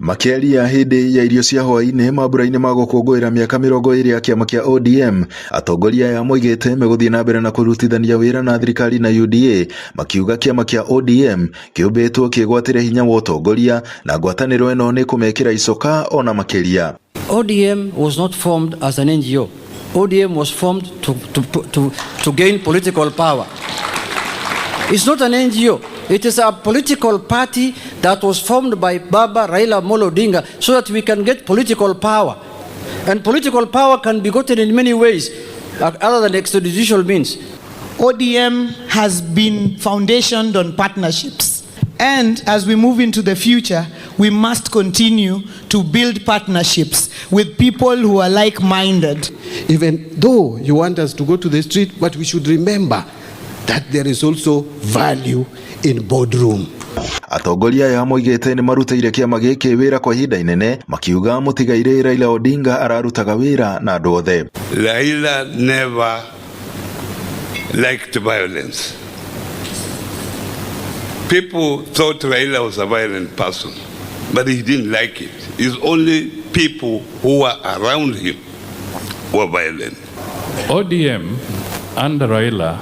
Makiaria hindi ya irio cia hwaini mambura-ini ma gũkũngũĩra mĩaka 20 ya kĩama kĩa ODM, atongoria aya moigĩte megũthiĩ na mbere na kũrutithania wĩra na thirikari na UDA, makiuga kĩama kĩa ODM kĩũmbĩtwo kĩgwatĩre hinya wa ũtongoria na ngwatanĩro ĩno nĩ kũmekĩra icoka ona makĩria. ODM was not formed as an NGO. ODM was formed to gain political power. It's not an NGO. It is a political party that was formed by Baba Raila Amolo Odinga so that we can get political power. And political power can be gotten in many ways other than extrajudicial means. ODM has been foundationed on partnerships. And as we move into the future, we must continue to build partnerships with people who are like-minded. Even though you want us to go to the street, but we should remember that there is also value in boardroom. Atongoria ya moigĩte nĩ marutĩire kĩama gĩkĩ wĩra kwa ihinda inene, makiuga mũtigaire Raila Odinga ararutaga wĩra na andũ othe. Raila never liked violence. People thought Raila was a violent person, but he didn't like it. It's only people who were around him were violent. ODM under Raila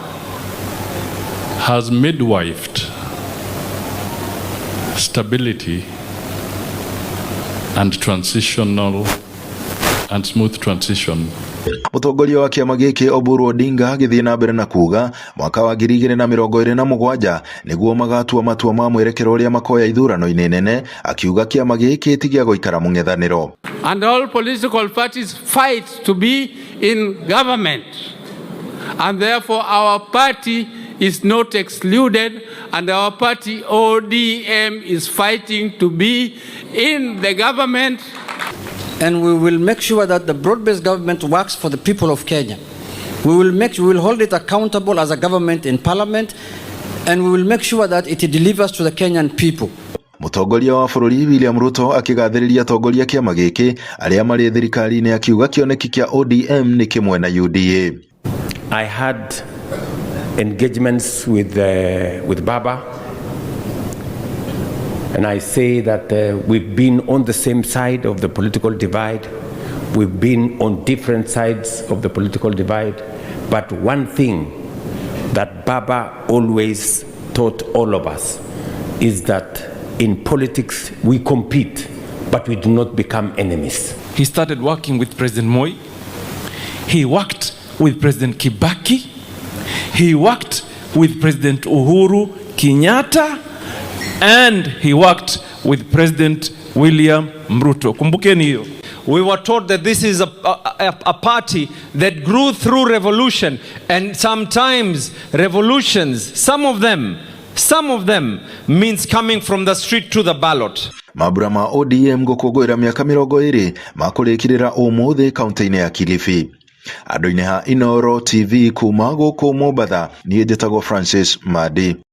has midwifed stability and smooth transition. Mũtongoria wa kĩama gĩkĩ Oburu Odinga agĩthiĩ na mbere na kuga mwaka wa 2027 nĩguo magatua matua ma mwerekero ũrĩa makoya ithurano-inĩ nene, akiuga kĩama gĩkĩ ti gĩa gũikara mũng'ethanĩro. And all political parties fight to be in government, and therefore our party is not excluded, and our party ODM is fighting to be in the government. And we will make sure that the broad-based government works for the people of Kenya. We will hold it accountable as a government in parliament, and we will make sure that it delivers to the Kenyan people. Mũtongoria wa bũrũri William Ruto akĩgathĩrĩria atongoria kĩama gĩkĩ arĩa marĩ thirikari-inĩ, akiuga kĩoneki kĩa ODM nĩ kĩmwe na UDA. I had engagements with Baba, and I say that we've been on the same side of the political divide. We've been on different sides of the political divide. But one thing that Baba always taught all of us is that in politics we compete, but we do not become enemies. He started working with President Moi. He worked with President Kibaki. He worked with President Uhuru Kenyatta. And he worked with President William Ruto. Kumbukeni hiyo. We were taught that this is a party that grew through revolution, and sometimes revolutions, some of them means coming from the street to the ballot. Mambura ma ODM gũkũngũĩra mĩaka 20 makũrĩkĩrĩra ũmũthĩ kaunti-inĩ ya Kilifi. Andũ-inĩ ha Inooro TV kuma gũkũ Mombatha, niĩ njĩtagwo Francis Madi.